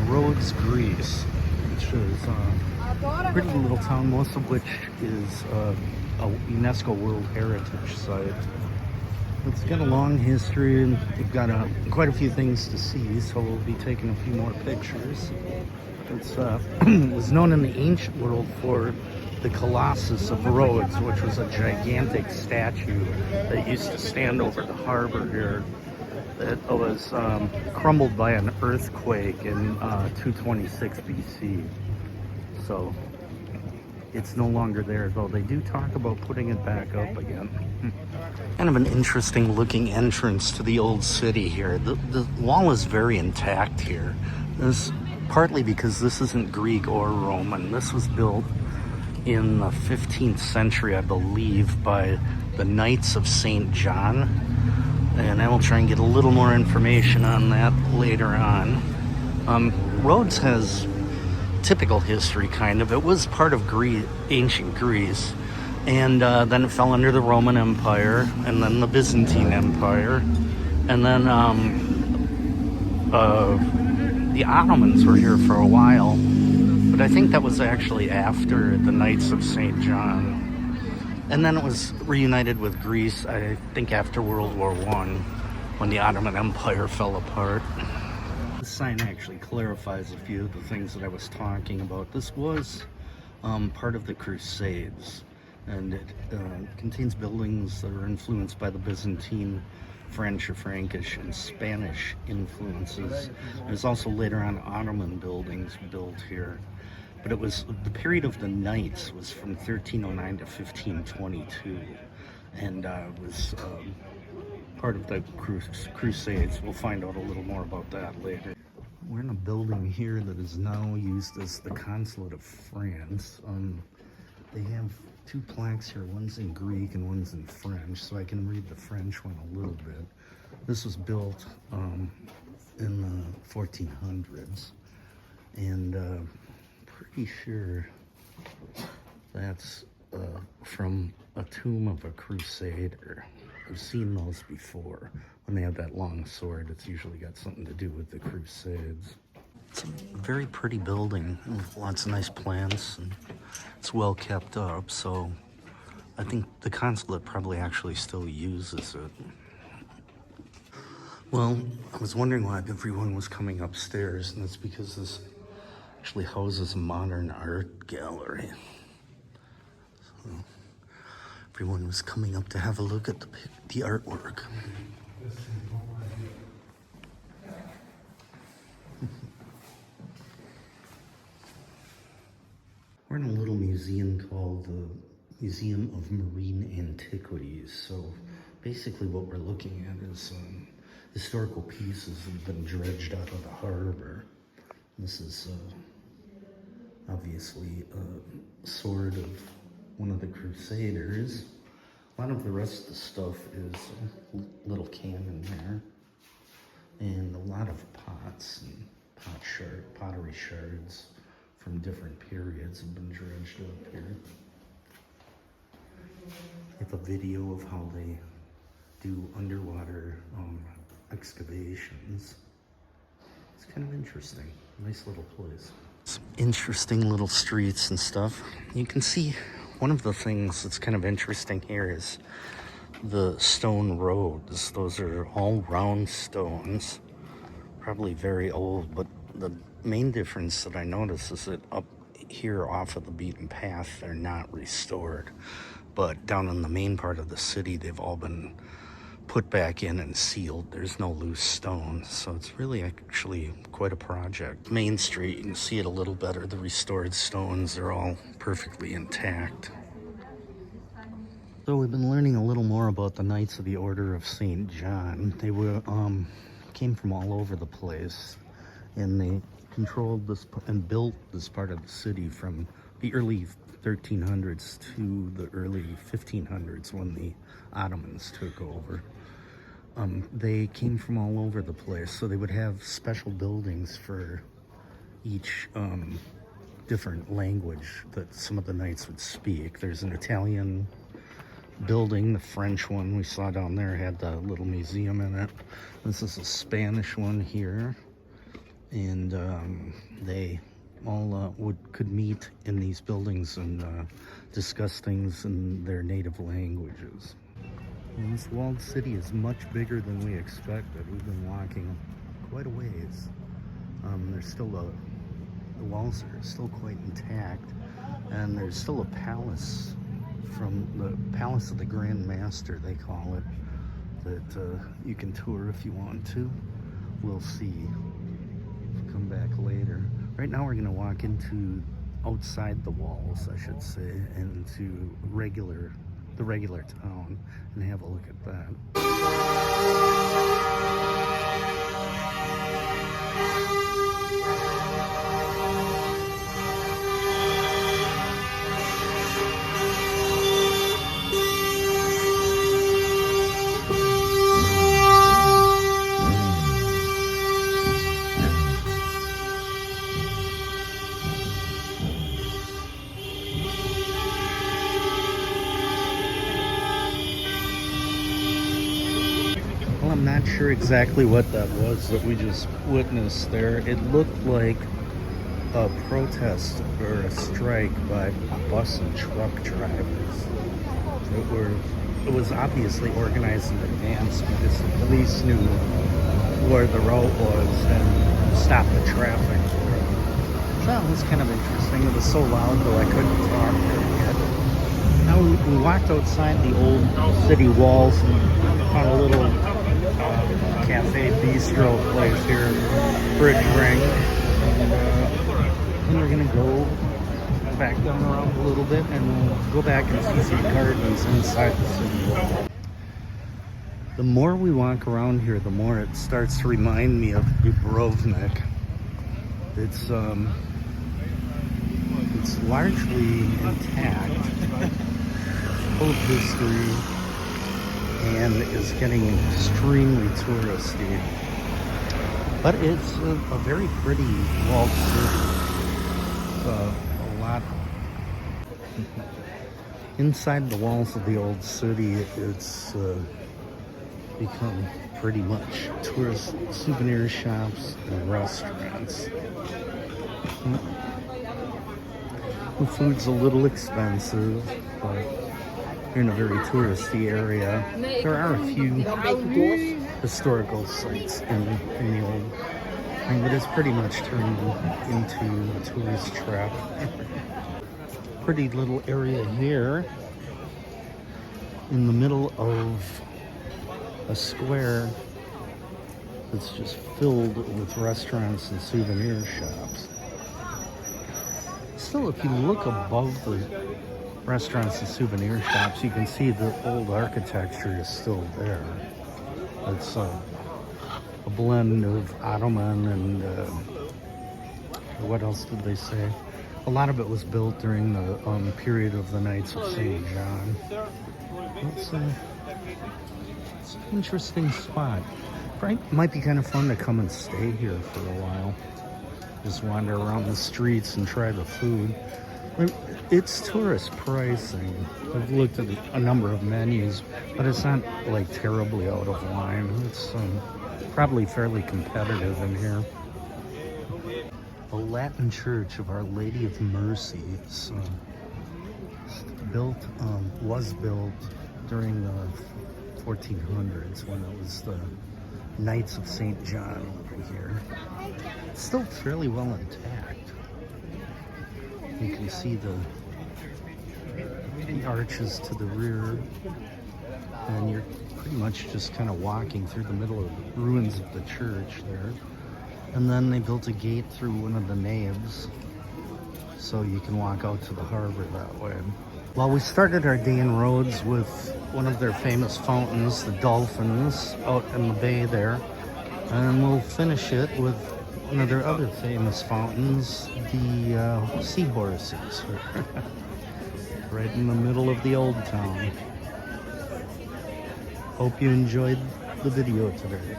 Rhodes, Greece, which is a pretty little town, most of which is a UNESCO World Heritage Site. It's got a long history, and we've got quite a few things to see, so we'll be taking a few more pictures. It's was known in the ancient world for the Colossus of Rhodes, which was a gigantic statue that used to stand over the harbor here. It was crumbled by an earthquake in 226 BC. So it's no longer there, though they do talk about putting it back up again. Kind of an interesting looking entrance to the old city here. The wall is very intact here. This partly because this isn't Greek or Roman. This was built in the 15th century, I believe, by the Knights of St. John. And I will try and get a little more information on that later on. Rhodes has typical history, kind of. It was part of ancient Greece, and then it fell under the Roman Empire, and then the Byzantine Empire, and then the Ottomans were here for a while, but I think that was actually after the Knights of St. John. And then it was reunited with Greece, I think after World War I, when the Ottoman Empire fell apart. This sign actually clarifies a few of the things that I was talking about. This was part of the Crusades, and it contains buildings that are influenced by the Byzantine, French or Frankish, and Spanish influences. There's also later on Ottoman buildings built here. But it was the period of the Knights was from 1309 to 1522, and was part of the Crusades. We'll find out a little more about that later. We're in a building here that is now used as the Consulate of France. They have two plaques here. One's in Greek and one's in French, so I can read the French one a little bit. This was built in the 1400s, and pretty sure that's from a tomb of a crusader. I've seen those before. When they have that long sword, it's usually got something to do with the Crusades. It's a very pretty building with lots of nice plants, and it's well kept up, so I think the consulate probably actually still uses it. Well, I was wondering why everyone was coming upstairs, and that's because this actually houses a modern art gallery. So everyone was coming up to have a look at the artwork. We're in a little museum called the Museum of Marine Antiquities. So basically what we're looking at is historical pieces that have been dredged out of the harbor. This is obviously a sword of one of the Crusaders. A lot of the rest of the stuff is a little cannon there, and a lot of pots and pottery shards from different periods have been dredged up here. I have a video of how they do underwater excavations. It's kind of interesting. Nice little place. Some interesting little streets and stuff. You can see one of the things that's kind of interesting here is the stone roads. Those are all round stones, probably very old, but the main difference that I notice is that up here off of the beaten path, they're not restored. But down in the main part of the city, they've all been put back in and sealed. There's no loose stone, so it's really actually quite a project. Main Street, you can see it a little better. The restored stones are all perfectly intact. So we've been learning a little more about the Knights of the Order of St. John. They were came from all over the place, and they controlled this and built this part of the city from the early 1300s to the early 1500s when the Ottomans took over. They came from all over the place, so they would have special buildings for each different language that some of the knights would speak. There's an Italian building, the French one we saw down there had the little museum in it. This is a Spanish one here, and they all could meet in these buildings and discuss things in their native languages. And this walled city is much bigger than we expected. We've been walking quite a ways. There's still the walls are still quite intact, and there's still a palace from the Palace of the Grand Master, they call it, that you can tour if you want to. We'll see. Come back later. Right now we're going to walk into outside the walls, I should say, into the regular town and have a look at that. Well, I'm not sure exactly what that was that we just witnessed there. It looked like a protest or a strike by bus and truck drivers. It was obviously organized in advance because the police knew where the route was and stopped the traffic. So that was kind of interesting. It was so loud though I couldn't talk yet. Now we walked outside the old city walls and found a little cafe bistro place here for a drink. And then we're gonna go back down around a little bit and we'll go back and see some gardens inside the city wall. The more we walk around here, the more it starts to remind me of Dubrovnik. It's largely intact, full of history, and is getting extremely touristy. But it's a very pretty walled city. A lot inside the walls of the old city. It's become pretty much tourist souvenir shops and restaurants. The food's a little expensive, but you're in a very touristy area. There are a few historical sites in the old thing, but it's pretty much turned into a tourist trap. Pretty little area here in the middle of a square that's just filled with restaurants and souvenir shops. Still, if you look above the restaurants and souvenir shops, you can see the old architecture is still there. It's a blend of Ottoman and what else did they say? A lot of it was built during the period of the Knights of St. John. It's an interesting spot. Might be kind of fun to come and stay here for a while. Just wander around the streets and try the food. It's tourist pricing. I've looked at a number of menus, but it's not like terribly out of line. It's probably fairly competitive in here. The Latin Church of Our Lady of Mercy was built during the 1400s when it was the Knights of St. John over here. It's still fairly well intact. You can see the arches to the rear, and you're pretty much just kind of walking through the middle of the ruins of the church there. And then they built a gate through one of the naves, so you can walk out to the harbor that way. Well, we started our day in Rhodes with one of their famous fountains, the dolphins, out in the bay there. And we'll finish it with one of their other famous fountains, the seahorses, right in the middle of the old town. Hope you enjoyed the video today.